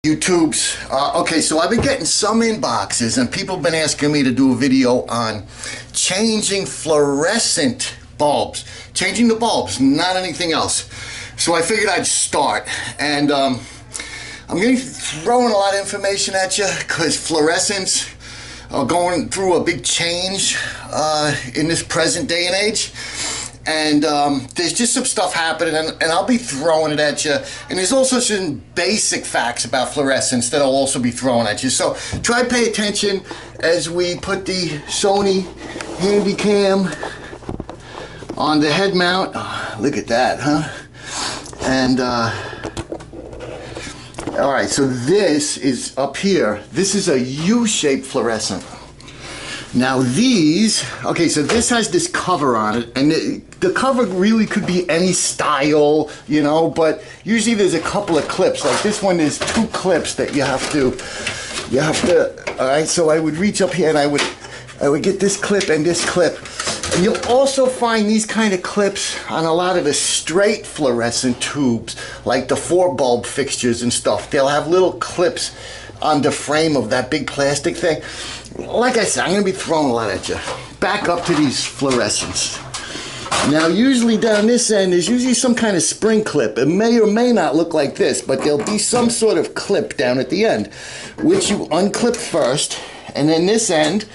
YouTubes. Okay, so I've been getting some inboxes and people have been asking me to do a video on changing fluorescent bulbs. Changing the bulbs, not anything else. So I figured I'd start, and I'm going to be throwing a lot of information at you because fluorescents are going through a big change in this present day and age. And there's just some stuff happening, and I'll be throwing it at you. And there's also some basic facts about fluorescents that I'll also be throwing at you. So try to pay attention as we put the Sony Handycam on the head mount. Oh, look at that, huh? And all right, so this is up here. This is a U-shaped fluorescent. Now these, okay, so this has this cover on it, and the cover really could be any style, you know, but usually there's a couple of clips. Like this one, there's 2 clips that you have to, all right, so I would reach up here and I would get this clip and this clip. And you'll also find these kind of clips on a lot of the straight fluorescent tubes, like the 4-bulb fixtures and stuff. They'll have little clips on the frame of that big plastic thing. Like I said, I'm going to be throwing a lot at you. Back up to these fluorescents. Now usually down this end there's usually some kind of spring clip. It may or may not look like this, but there'll be some sort of clip down at the end, which you unclip first, and then this end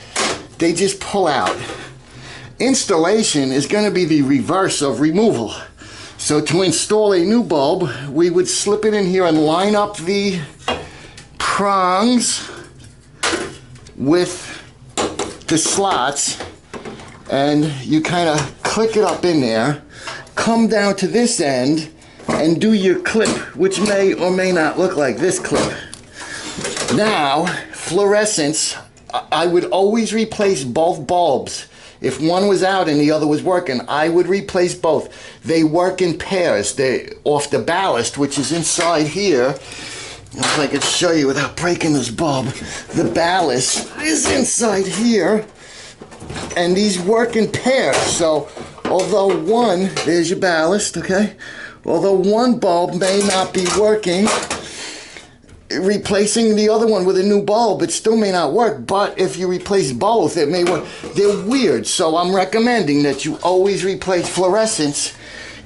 they just pull out. Installation is going to be the reverse of removal. So to install a new bulb, we would slip it in here and line up the prongs with the slots, and you kind of click it up in there, come down to this end and do your clip, which may or may not look like this clip. Now fluorescents, I would always replace both bulbs. If one was out and the other was working, I would replace both. They work in pairs. They off the ballast, which is inside here. If I could show you without breaking this bulb, the ballast is inside here, and these work in pairs. So although one, there's your ballast, okay? Although one bulb may not be working, replacing the other one with a new bulb, it still may not work. But if you replace both, it may work. They're weird, so I'm recommending that you always replace fluorescents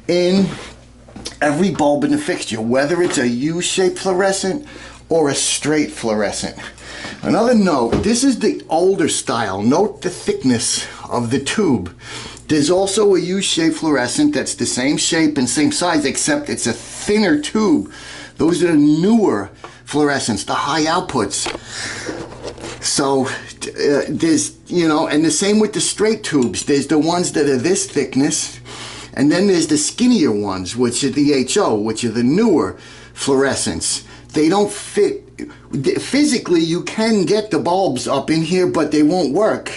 in every bulb in the fixture, whether it's a U-shaped fluorescent or a straight fluorescent. Another note, this is the older style. Note the thickness of the tube. There's also a U-shaped fluorescent that's the same shape and same size, except it's a thinner tube. Those are the newer fluorescents, the high outputs. So there's, you know, and the same with the straight tubes. There's the ones that are this thickness, and then there's the skinnier ones, which are the HO, which are the newer fluorescents. They don't fit. Physically, you can get the bulbs up in here, but they won't work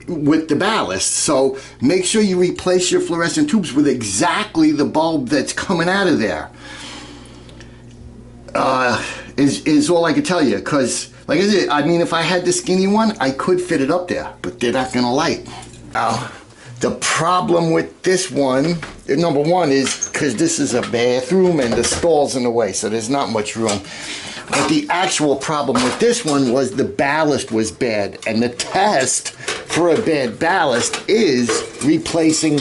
with the ballast. So make sure you replace your fluorescent tubes with exactly the bulb that's coming out of there. Is all I can tell you, because like I said, I mean, if I had the skinny one, I could fit it up there, but they're not going to light. The problem with this one, number one, is because this is a bathroom and the stall's in the way, so there's not much room. But the actual problem with this one was the ballast was bad, and the test for a bad ballast is replacing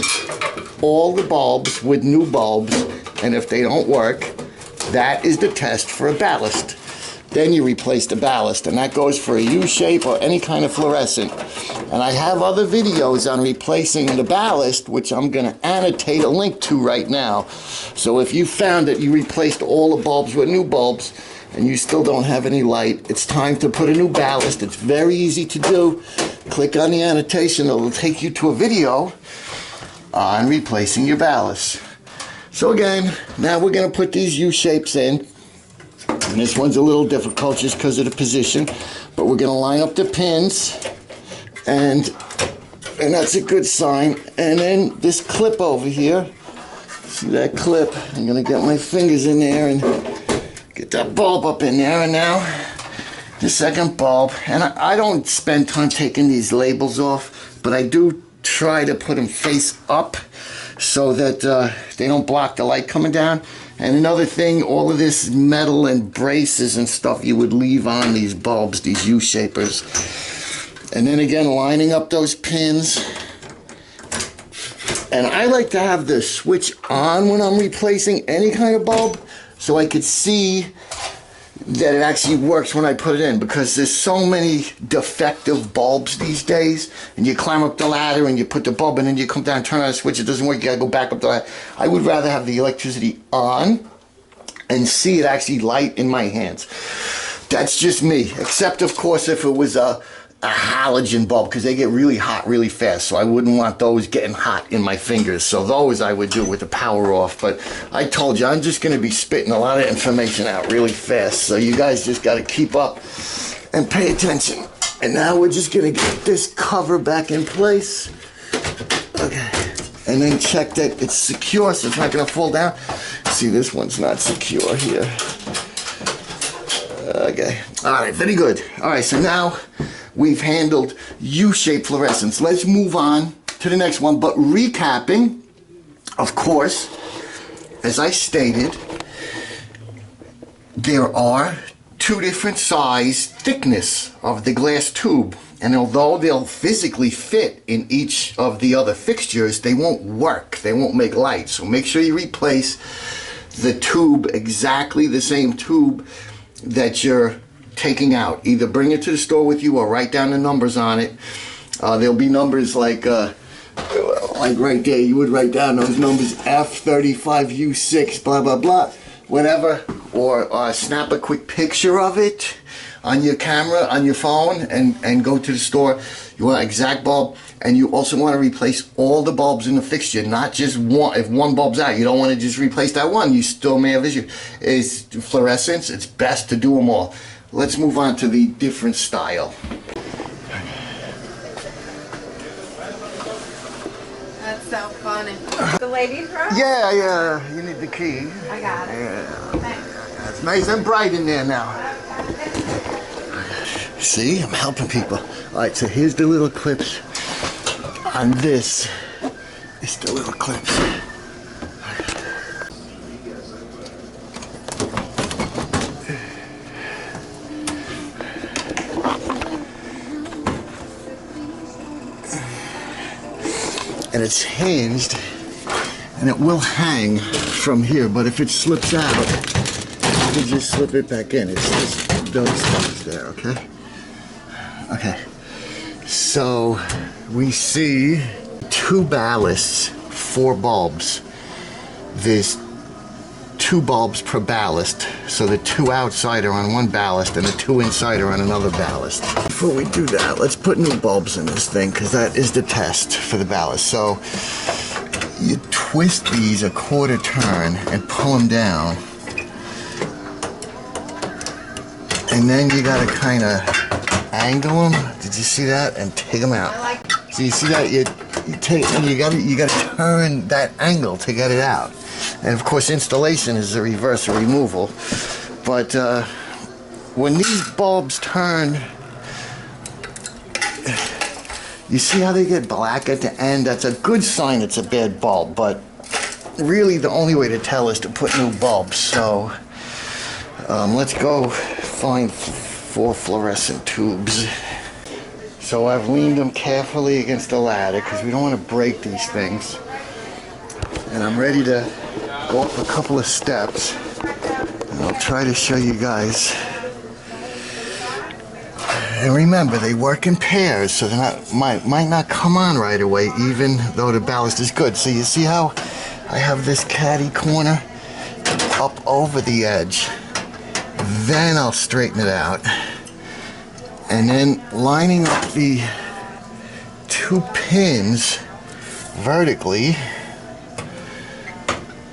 all the bulbs with new bulbs, and if they don't work, that is the test for a ballast. Then you replace the ballast, and that goes for a U-shape or any kind of fluorescent. And I have other videos on replacing the ballast, which I'm going to annotate a link to right now. So if you found that you replaced all the bulbs with new bulbs and you still don't have any light, it's time to put a new ballast. It's very easy to do. Click on the annotation, it'll take you to a video on replacing your ballast. So again, now we're going to put these U-shapes in. And this one's a little difficult just because of the position, but we're going to line up the pins, and that's a good sign. And then this clip over here, see that clip? I'm going to get my fingers in there and get that bulb up in there. And now the second bulb, and I don't spend time taking these labels off, but I do try to put them face up so that they don't block the light coming down. And another thing, all of this metal and braces and stuff you would leave on these bulbs, these U-shapers. And then again, lining up those pins. And I like to have the switch on when I'm replacing any kind of bulb so I could see that it actually works when I put it in, because there's so many defective bulbs these days, and you climb up the ladder and you put the bulb in and you come down, turn on the switch, it doesn't work, you gotta go back up the ladder. I would rather have the electricity on and see it actually light in my hands. That's just me, except of course if it was a halogen bulb, because they get really hot really fast, so I wouldn't want those getting hot in my fingers. So those I would do with the power off. But I told you, I'm just going to be spitting a lot of information out really fast, so you guys just got to keep up and pay attention. And now we're just going to get this cover back in place. Okay, and then check that it's secure so it's not going to fall down. See, this one's not secure here. Okay, all right, very good. All right, so now we've handled U-shaped fluorescents. Let's move on to the next one. But recapping, of course, as I stated, there are two different size thickness of the glass tube. And although they'll physically fit in each of the other fixtures, they won't work. They won't make light. So make sure you replace the tube, exactly the same tube that you're taking out. Either bring it to the store with you or write down the numbers on it. There'll be numbers like right there, you would write down those numbers, F35U6 blah blah blah, whatever, or snap a quick picture of it on your camera, on your phone, and go to the store. You want an exact bulb, and you also want to replace all the bulbs in the fixture, not just one. If one bulb's out, you don't want to just replace that one, you still may have issues. It's fluorescents, it's best to do them all. Let's move on to the different style. That's so funny. The ladies' room? Yeah, you need the key. I got it. Yeah. Thanks. It's nice and bright in there now. See, I'm helping people. All right, so here's the little clips on this. It's the little clips. And it's hinged, and it will hang from here, but if it slips out, you can just slip it back in. It's just those stuff there, okay? Okay, so we see 2 ballasts, 4 bulbs. There's 2 bulbs per ballast, so the 2 outside are on one ballast and the 2 inside are on another ballast. Before we do that, let's put new bulbs in this thing, because that is the test for the ballast. So you twist these a quarter turn and pull them down, and then you gotta kind of angle them. Did you see that? And take them out. So you see that you gotta turn that angle to get it out. And of course, installation is the reverse of removal. But when these bulbs turn, you see how they get black at the end? That's a good sign it's a bad bulb, but really the only way to tell is to put new bulbs. So let's go find 4 fluorescent tubes. So I've leaned them carefully against the ladder because we don't want to break these things. And I'm ready to go up a couple of steps, and I'll try to show you guys. And remember, they work in pairs, so they're might not come on right away, even though the ballast is good. So you see how I have this caddy corner up over the edge. Then I'll straighten it out, and then lining up the 2 pins vertically.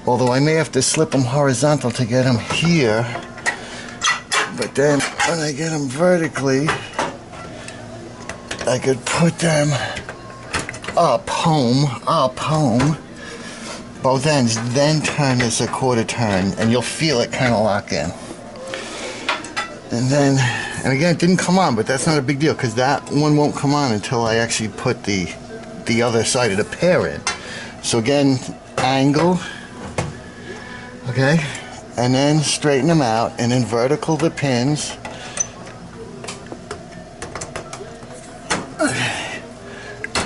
Although I may have to slip them horizontal to get them here, but then when I get them vertically, I could put them up home, both ends, then turn this a quarter turn, and you'll feel it kind of lock in. And then, and again, it didn't come on, but that's not a big deal, because that one won't come on until I actually put the other side of the pair in. So again, angle. Okay, and then straighten them out, and then vertical the pins.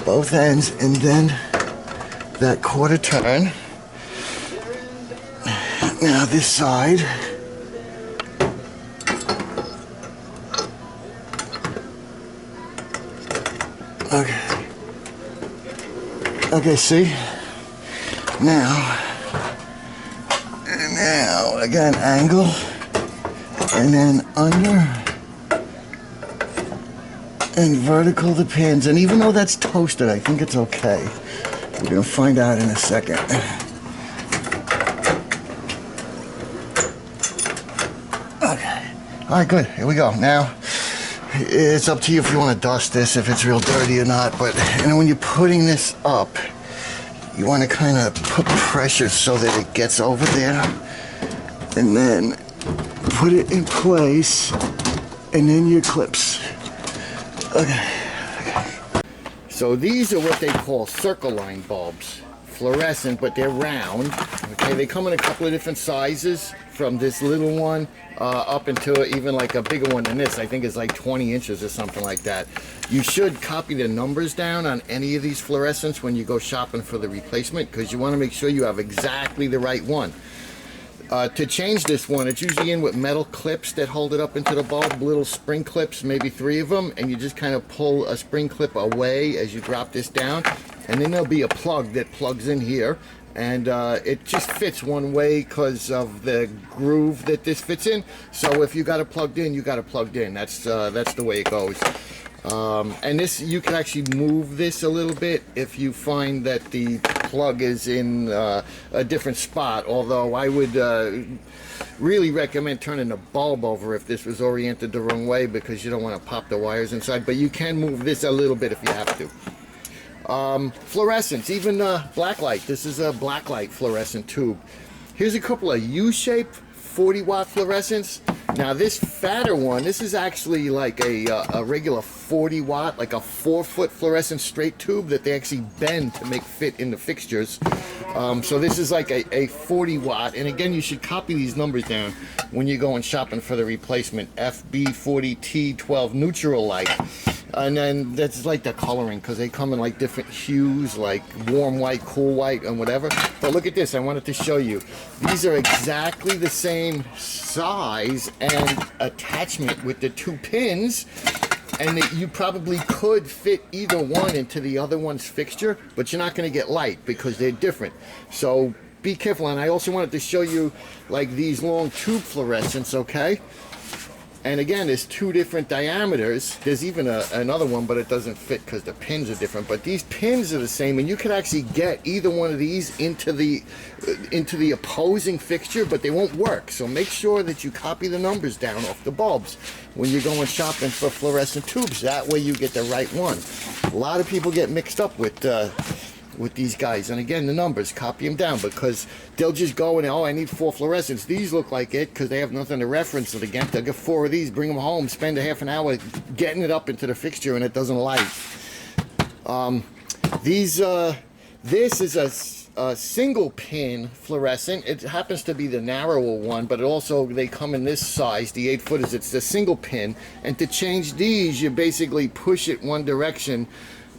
Both ends, and then that quarter turn. Now this side. Okay. Okay, see? Now again, angle, and then under, and vertical the pins. And even though that's toasted, I think it's okay. We're gonna find out in a second. Okay. All right, good. Here we go. Now, it's up to you if you want to dust this, if it's real dirty or not. But when you're putting this up, you want to kind of put pressure so that it gets over there, and then put it in place, and then your clips. Okay. So these are what they call circle line bulbs, fluorescent, but they're round. Okay, they come in a couple of different sizes, from this little one up into even like a bigger one than this. I think it's like 20 inches or something like that. You should copy the numbers down on any of these fluorescents when you go shopping for the replacement, because you want to make sure you have exactly the right one. To change this one, it's usually in with metal clips that hold it up into the bulb, little spring clips, maybe 3 of them, and you just kind of pull a spring clip away as you drop this down, and then there'll be a plug that plugs in here, and it just fits one way because of the groove that this fits in. So if you got it plugged in, you got it plugged in. That's the way it goes. And this, you can actually move this a little bit if you find that the plug is in a different spot, although I would really recommend turning the bulb over if this was oriented the wrong way, because you don't want to pop the wires inside, but you can move this a little bit if you have to. Fluorescents, even blacklight. This is a blacklight fluorescent tube. Here's a couple of U-shaped 40-watt fluorescents. Now this fatter one, this is actually like a regular 40-watt, like a 4-foot fluorescent straight tube that they actually bend to make fit in the fixtures. So this is like a 40-watt, and again, you should copy these numbers down when you're going shopping for the replacement. FB40T12 neutral light. And then that's like the coloring, because they come in like different hues, like warm white, cool white, and whatever. But look at this, I wanted to show you. These are exactly the same size and attachment with the 2 pins, and that you probably could fit either one into the other one's fixture, but you're not going to get light because they're different. So be careful. And I also wanted to show you like these long tube fluorescents, okay? And again, there's 2 different diameters. There's even another one, but it doesn't fit because the pins are different. But these pins are the same, and you can actually get either one of these into the opposing fixture, but they won't work. So make sure that you copy the numbers down off the bulbs when you're going shopping for fluorescent tubes. That way you get the right one. A lot of people get mixed up with these guys, and again, the numbers, copy them down, because they'll just go and, oh, I need 4 fluorescents. These look like it because they have nothing to reference it against. They'll get 4 of these, bring them home, spend a half an hour getting it up into the fixture, and it doesn't light. This is a single pin fluorescent. It happens to be the narrower one, but it also, they come in this size, the 8-footers. It's the single pin, and to change these, you basically push it one direction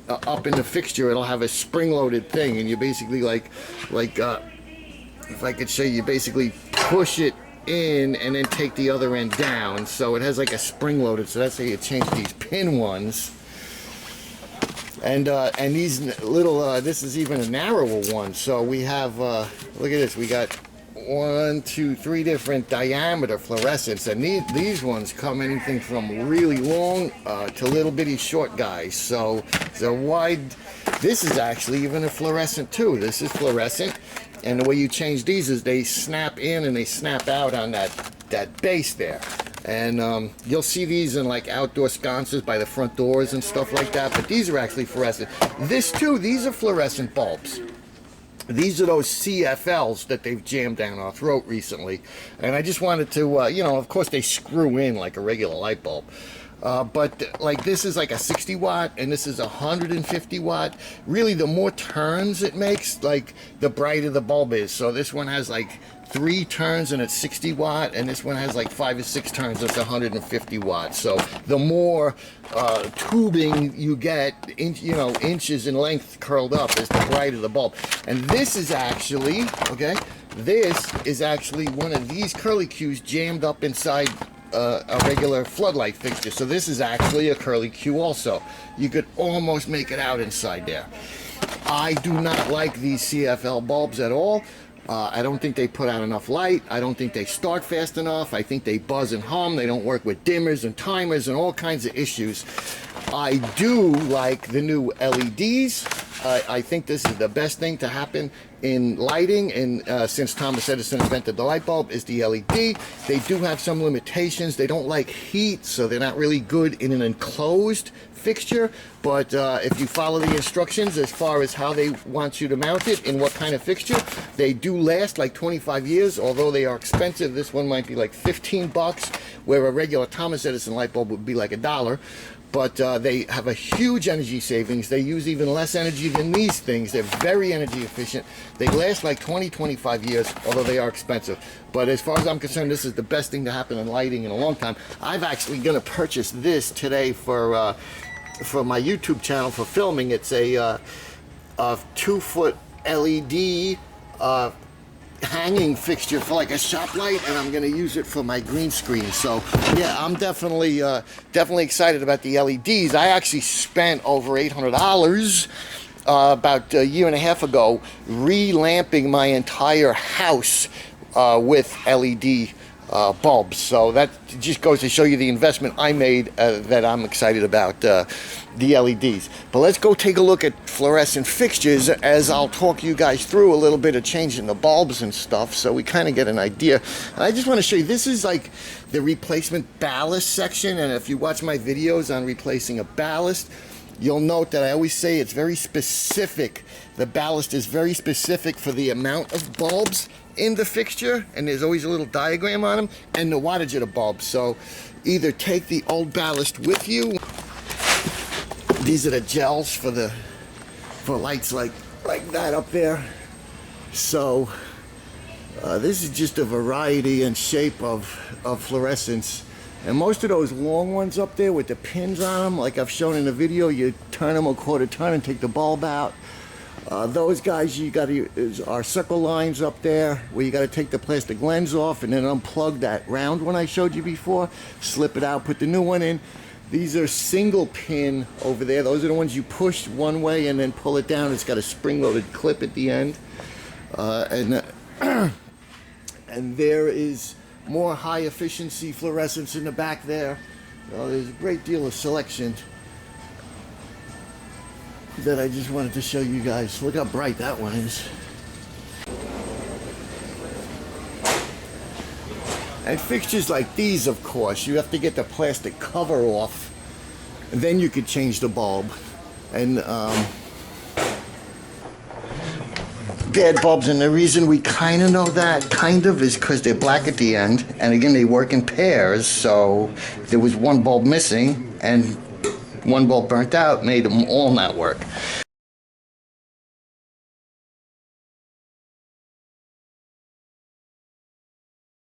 up in the fixture. It'll have a spring-loaded thing, and you basically like if I could show you, basically push it in and then take the other end down, so it has like a spring-loaded. So that's how you change these pin ones. And these little this is even a narrower one. So we have look at this. We got 1, 2, 3 different diameter fluorescents, and these ones come anything from really long to little bitty short guys. So they're wide. This is actually even a fluorescent too. This is fluorescent, and the way you change these is they snap in and they snap out on that base there. And you'll see these in like outdoor sconces by the front doors and stuff like that, but these are actually fluorescent. This too, these are fluorescent bulbs. These are those CFLs that they've jammed down our throat recently. And I just wanted to, you know, of course they screw in like a regular light bulb. But like this is like a 60 watt and this is a 150 watt. Really, the more turns it makes, like the brighter the bulb is. So this one has like 3 turns and it's 60 watt, and this one has like 5 or 6 turns, it's 150 watts. So the more tubing you get, inches in length curled up, is the brighter the bulb. And this is actually, okay, this is actually one of these curly Qs jammed up inside a regular floodlight fixture. So this is actually a curly Q also. You could almost make it out inside there. I do not like these CFL bulbs at all. I don't think they put out enough light. I don't think they start fast enough. I think they buzz and hum. They don't work with dimmers and timers and all kinds of issues. I do like the new LEDs. I think this is the best thing to happen in lighting, and since Thomas Edison invented the light bulb, is the LED. They do have some limitations. They don't like heat, so they're not really good in an enclosed fixture, but if you follow the instructions as far as how they want you to mount it in what kind of fixture, they do last like 25 years, although they are expensive. This one might be like 15 bucks, where a regular Thomas Edison light bulb would be like $1. But they have a huge energy savings. They use even less energy than these things. They're very energy efficient. They last like 20-25 years, although they are expensive. But as far as I'm concerned, this is the best thing to happen in lighting in a long time. I'm actually going to purchase this today for my YouTube channel for filming. It's a 2-foot LED hanging fixture for like a shop light, and I'm going to use it for my green screen. So yeah, I'm definitely excited about the LEDs. I actually spent over $800 about a year and a half ago relamping my entire house with LED bulbs. So that just goes to show you the investment I made, that I'm excited about the LEDs. But let's go take a look at fluorescent fixtures, as I'll talk you guys through a little bit of changing the bulbs and stuff, so we kind of get an idea. And I just want to show you, this is like the replacement ballast section, and if you watch my videos on replacing a ballast, you'll note that I always say it's very specific. The ballast is very specific for the amount of bulbs in the fixture, and there's always a little diagram on them, and the wattage of the bulb. So either take the old ballast with you. These are the gels for lights like that up there. So this is just a variety and shape of fluorescents. And most of those long ones up there with the pins on them, like I've shown in the video, you turn them a quarter turn and take the bulb out. Those guys, you got to use our circle lines up there, where you got to take the plastic lens off and then unplug that round one I showed you before, slip it out, put the new one in. These are single pin over there. Those are the ones you push one way and then pull it down. It's got a spring-loaded clip at the end. And there is more high-efficiency fluorescents in the back there. There's a great deal of selection that I just wanted to show you guys. Look how bright that one is. And fixtures like these, of course, you have to get the plastic cover off, and then you could change the bulb. And bad bulbs, and the reason we kind of know that, is because they're black at the end, and again, they work in pairs, so there was one bulb missing, and one bulb burnt out, made them all not work.